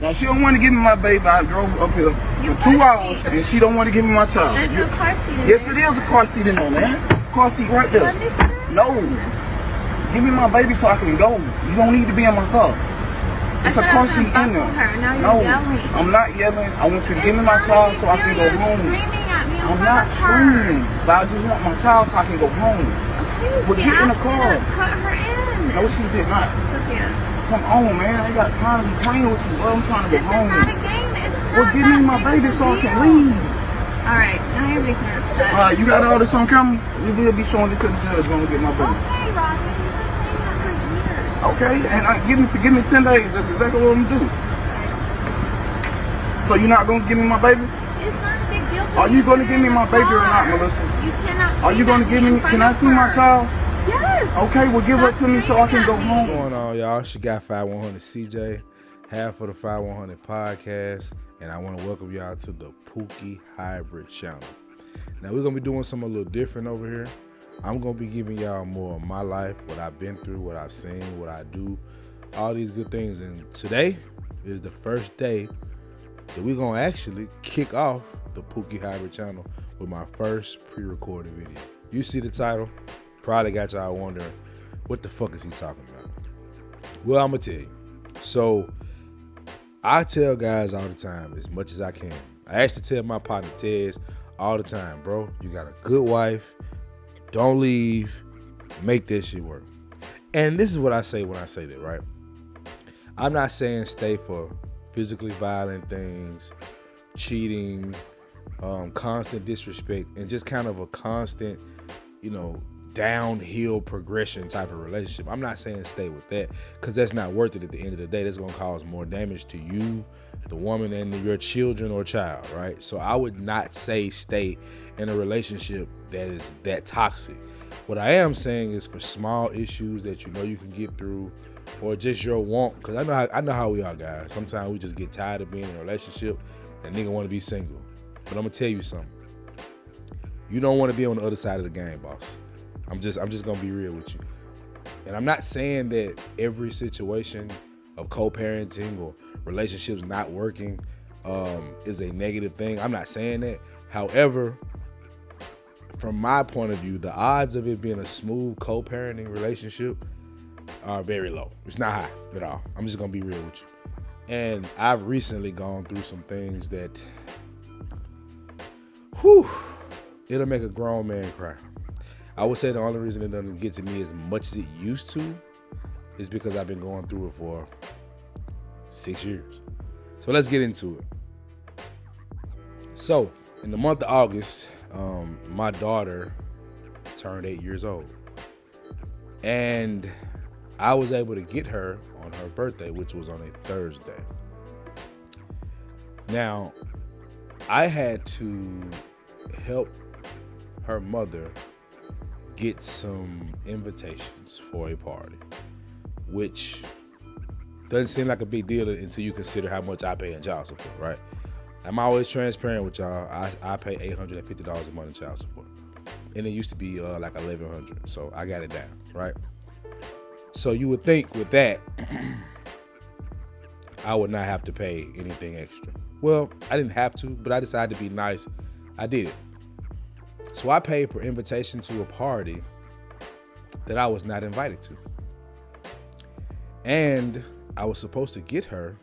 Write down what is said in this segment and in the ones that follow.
Now she don't want to give me my baby. I drove up here for 2 hours and she don't want to give me my child. There's a car seat. Yes, it is a car seat in there, man. Car seat right there. No. Give me my baby so I can go. You don't need to be in my car. It's a car seat in there. No, I'm not yelling. I want you to give me my child so I can go home. I'm not screaming, but I just want my child so I can go home. Well, get in the car. Put her in. No, she did not. Come on, man. I ain't got time to be playing with you, bro. I'm trying to go home. It's not a game. It's not. Well, give me my baby so I can leave. All right, now you're making her upset. All right, you got all this on camera? We will be showing it to the judge when we get my baby. Okay, Robbie. You've been saying that for years. Okay, and give me 10 days. That's exactly what I'm gonna do. So you're not gonna give me my baby? It's not a big deal. Are you gonna give me my baby or not, Melissa? You cannot. Are you gonna give me? Can I see my child? Yes. Okay, well give her to me so I can go home. What's going on, y'all? She got 5100 CJ, half of the 5100 podcast, and I want to welcome y'all to the Pookie Hybrid channel. Now we're gonna be doing something a little different over here. I'm gonna be giving y'all more of my life, what I've been through, what I've seen, what I do, all these good things. And today is the first day that we're gonna actually kick off the Pookie Hybrid channel with my first pre-recorded video. You see the title, probably got y'all wondering, what the fuck is he talking about? Well, I'm gonna tell you. So I tell guys all the time, as much as I can. I actually tell my partner Tez all the time, bro, you got a good wife, don't leave, make this shit work. And this is what I say when I say that, right? I'm not saying stay for physically violent things, cheating, constant disrespect, and just kind of a constant, downhill progression type of relationship. I'm not saying stay with that, because that's not worth it at the end of the day. That's going to cause more damage to you, the woman, and your children or child, right? So I would not say stay in a relationship that is that toxic. What I am saying is for small issues that you can get through, or just your want, because I know how we are, guys. Sometimes we just get tired of being in a relationship and nigga want to be single. But I'm gonna tell you something. You don't want to be on the other side of the game, boss. I'm just gonna be real with you. And I'm not saying that every situation of co-parenting or relationships not working is a negative thing. I'm not saying that. However, from my point of view, the odds of it being a smooth co-parenting relationship are very low. It's not high at all. I'm just gonna be real with you. And I've recently gone through some things that, it'll make a grown man cry. I would say the only reason it doesn't get to me as much as it used to is because I've been going through it for 6 years. So let's get into it. So in the month of August, my daughter turned 8 years old. And I was able to get her on her birthday, which was on a Thursday. Now, I had to help her mother get some invitations for a party, which doesn't seem like a big deal until you consider how much I pay in child support, right? I'm always transparent with y'all. I pay $850 a month in child support. And it used to be like $1,100, so I got it down, right? So you would think with that, I would not have to pay anything extra. Well, I didn't have to, but I decided to be nice. I did it. So I paid for invitation to a party that I was not invited to. And I was supposed to get her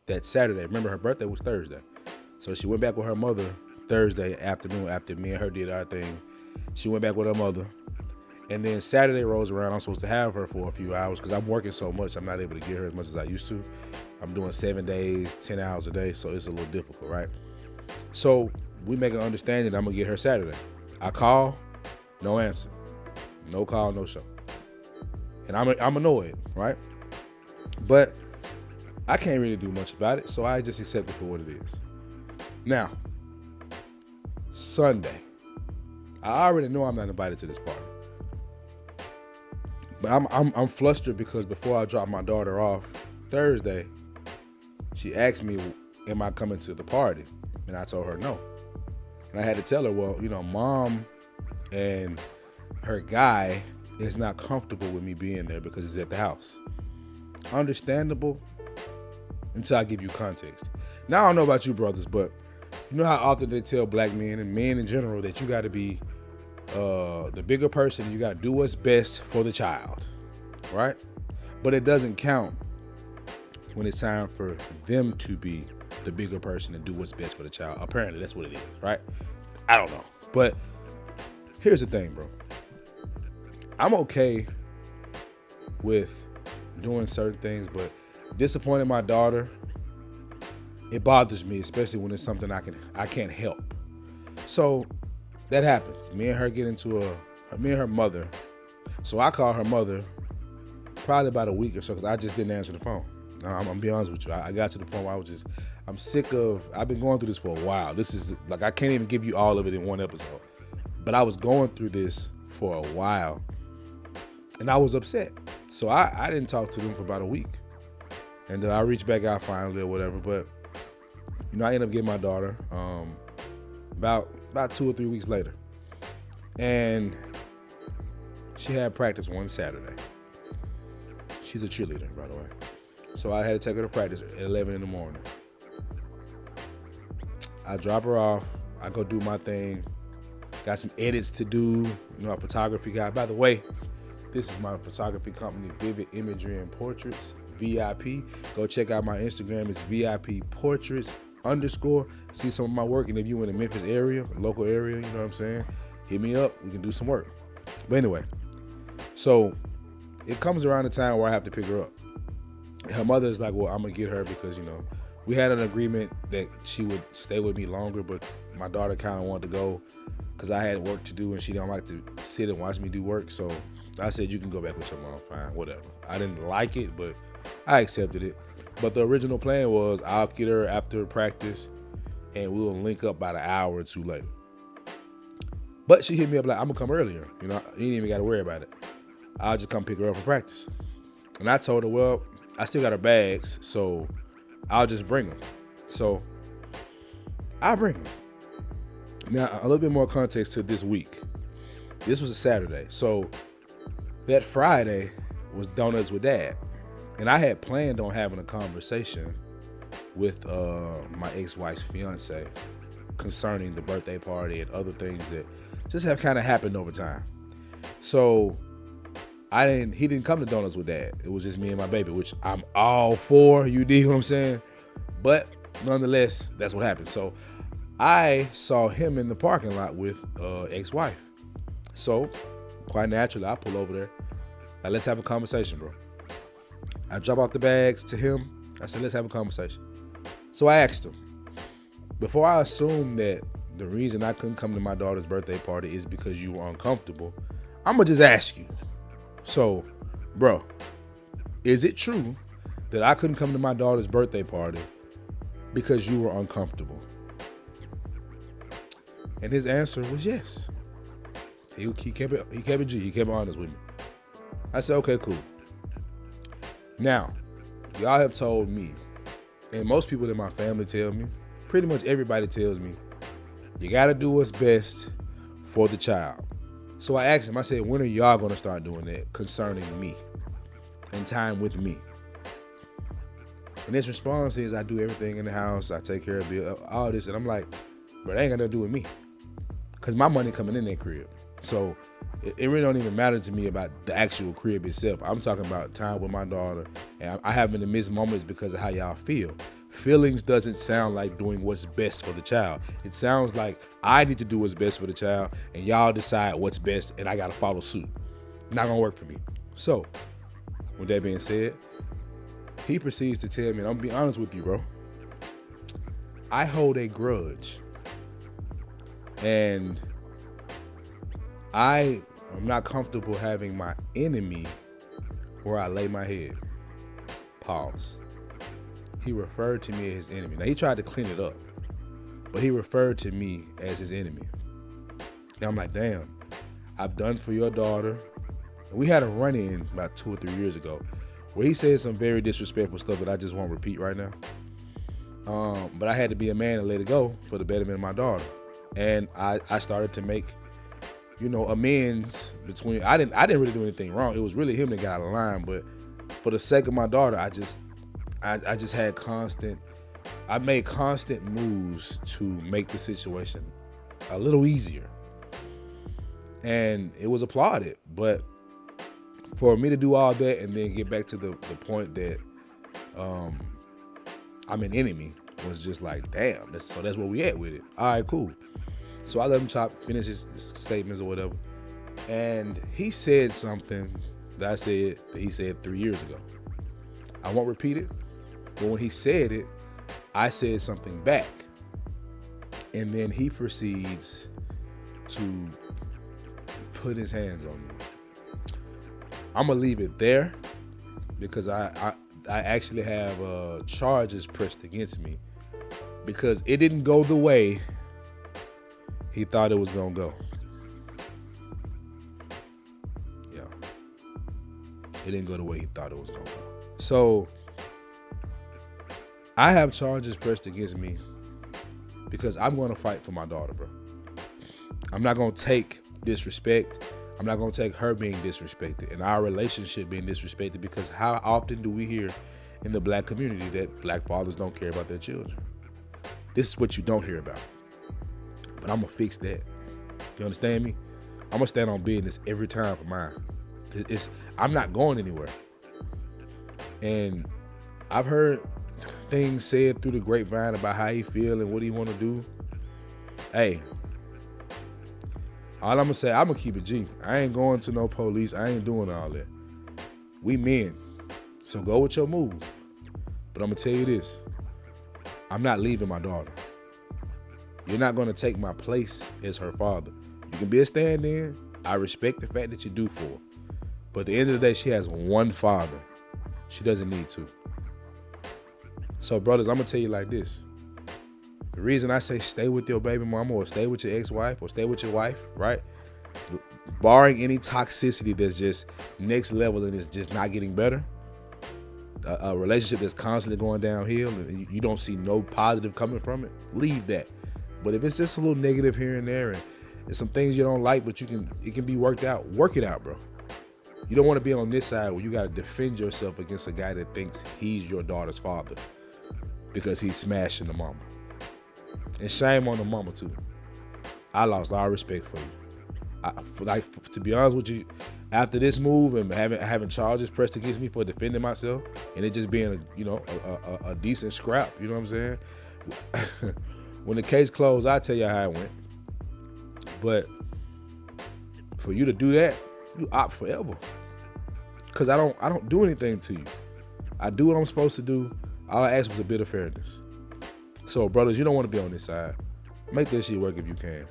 that Saturday. Remember, her birthday was Thursday. So she went back with her mother Thursday afternoon after me and her did our thing. She went back with her mother. And then Saturday rolls around. I'm supposed to have her for a few hours because I'm working so much. I'm not able to get her as much as I used to. I'm doing 7 days, 10 hours a day. So it's a little difficult, right? So we make an understanding that I'm going to get her Saturday. I call, no answer. No call, no show. And I'm annoyed, right? But I can't really do much about it. So I just accept it for what it is. Now, Sunday. I already know I'm not invited to this party. But I'm flustered because before I drop my daughter off Thursday, she asked me, am I coming to the party? And I told her no. And I had to tell her, well, mom and her guy is not comfortable with me being there because it's at the house. Understandable, until I give you context. Now, I don't know about you brothers, but you know how often they tell black men and men in general that you got to be the bigger person. You got to do what's best for the child, right? But it doesn't count when it's time for them to be the bigger person and do what's best for the child. Apparently, that's what it is, right? I don't know. But here's the thing, bro. I'm okay with doing certain things, but disappointing my daughter, it bothers me, especially when it's something I can't help. So that happens. Me and her get into me and her mother. So I call her mother probably about a week or so because I just didn't answer the phone. I'm gonna be honest with you. I got to the point where I'm sick of, I've been going through this for a while. This is like, I can't even give you all of it in one episode. But I was going through this for a while and I was upset. So I didn't talk to them for about a week. And then I reached back out finally or whatever. But, you know, I ended up getting my daughter about 2 or 3 weeks later. And she had practice one Saturday. She's a cheerleader, by the way. So I had to take her to practice at 11 in the morning. I drop her off. I go do my thing. Got some edits to do. You know, a photography guy. By the way, this is my photography company, Vivid Imagery and Portraits, VIP. Go check out my Instagram. It's VIP Portraits _ See some of my work. And if you in the Memphis area, local area, you know what I'm saying, hit me up. We can do some work. But anyway, so it comes around the time where I have to pick her up. Her mother is like, well, I'm going to get her because, you know, we had an agreement that she would stay with me longer, but my daughter kind of wanted to go because I had work to do and she don't like to sit and watch me do work. So I said, you can go back with your mom, fine, whatever. I didn't like it, but I accepted it. But the original plan was I'll get her after practice and we'll link up about an hour or two later. But she hit me up like, I'm going to come earlier. You know, you ain't even got to worry about it. I'll just come pick her up for practice. And I told her, well, I still got her bags, so I'll just bring them. So I'll bring them. Now, a little bit more context to this week. This was a Saturday. So that Friday was Donuts with Dad. And I had planned on having a conversation with my ex-wife's fiance concerning the birthday party and other things that just have kind of happened over time. So he didn't come to Donuts with Dad. It was just me and my baby, which I'm all for, you dig what I'm saying? But nonetheless, that's what happened. So I saw him in the parking lot with ex-wife. So quite naturally, I pull over there. Like, let's have a conversation, bro. I drop off the bags to him. I said, let's have a conversation. So I asked him, before I assume that the reason I couldn't come to my daughter's birthday party is because you were uncomfortable, I'm going to just ask you. So, bro, is it true that I couldn't come to my daughter's birthday party because you were uncomfortable? And his answer was yes. He kept it G. He kept it honest with me. I said, okay, cool. Now, y'all have told me, and most people in my family tell me, pretty much everybody tells me, you got to do what's best for the child. So I asked him, I said, when are y'all going to start doing that concerning me and time with me? And his response is, I do everything in the house. I take care of Bill, all this. And I'm like, but that ain't got nothing to do with me because my money coming in that crib. So it really don't even matter to me about the actual crib itself. I'm talking about time with my daughter. And I happen to miss moments because of how y'all feel. Feelings doesn't sound like doing what's best for the child. It sounds like I need to do what's best for the child and y'all decide what's best and I got to follow suit. Not going to work for me. So, with that being said, he proceeds to tell me, and I'm going to be honest with you, bro. I hold a grudge. And I am not comfortable having my enemy where I lay my head. Pause. He referred to me as his enemy. Now, he tried to clean it up, but he referred to me as his enemy. And I'm like, damn, I've done for your daughter. And we had a run-in about 2 or 3 years ago where he said some very disrespectful stuff that I just won't repeat right now. But I had to be a man and let it go for the betterment of my daughter. And I started to make, amends between, I didn't really do anything wrong. It was really him that got out of line, but for the sake of my daughter, I just had I made constant moves to make the situation a little easier. And it was applauded. But for me to do all that and then get back to the point that I'm an enemy was just like, damn, that's where we at with it. All right, cool. So I let him finish his statements or whatever. And he said something that he said 3 years ago. I won't repeat it, but when he said it, I said something back. And then he proceeds to put his hands on me. I'm gonna leave it there because I actually have charges pressed against me because it didn't go the way he thought it was gonna go. Yeah, it didn't go the way he thought it was gonna go. So I have charges pressed against me because I'm gonna fight for my daughter, bro. I'm not gonna take disrespect. I'm not gonna take her being disrespected and our relationship being disrespected, because how often do we hear in the black community that black fathers don't care about their children? This is what you don't hear about. But I'm gonna fix that. You understand me? I'm gonna stand on business every time for mine. I'm not going anywhere. And I've heard things said through the grapevine about how he feel and what he want to do. Hey, all I'm gonna say, I'm gonna keep it G. I ain't going to no police. I ain't doing all that. We men, so go with your move. But I'm gonna tell you this: I'm not leaving my daughter. You're not gonna take my place as her father. You can be a stand-in. I respect the fact that you do for her. But at the end of the day, she has one father. She doesn't need two. So, brothers, I'm gonna tell you like this. The reason I say stay with your baby mama or stay with your ex-wife or stay with your wife, right? Barring any toxicity that's just next level and it's just not getting better, a relationship that's constantly going downhill and you don't see no positive coming from it, leave that. But if it's just a little negative here and there and some things you don't like, but it can be worked out, work it out, bro. You don't want to be on this side where you got to defend yourself against a guy that thinks he's your daughter's father because he's smashing the mama. And shame on the mama too. I lost all respect for you. To be honest with you, after this move and having charges pressed against me for defending myself and it just being a decent scrap, you know what I'm saying? When the case closed, I'll tell you how it went. But for you to do that, you opt forever. Cause I don't do anything to you. I do what I'm supposed to do. All I asked was a bit of fairness. So, brothers, you don't want to be on this side. Make that shit work if you can.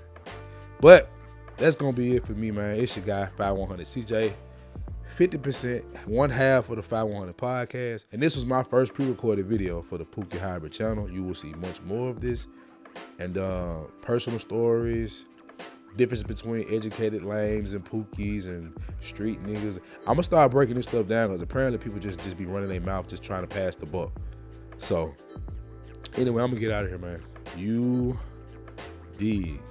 But that's going to be it for me, man. It's your guy, 5100 CJ. 50%, one half of the 5100 podcast. And this was my first pre-recorded video for the Pookie Hybrid channel. You will see much more of this. And personal stories, difference between educated lames and pookies and street niggas. I'm going to start breaking this stuff down because apparently people just be running their mouth just trying to pass the buck. So, anyway, I'm going to get out of here, man. You dig.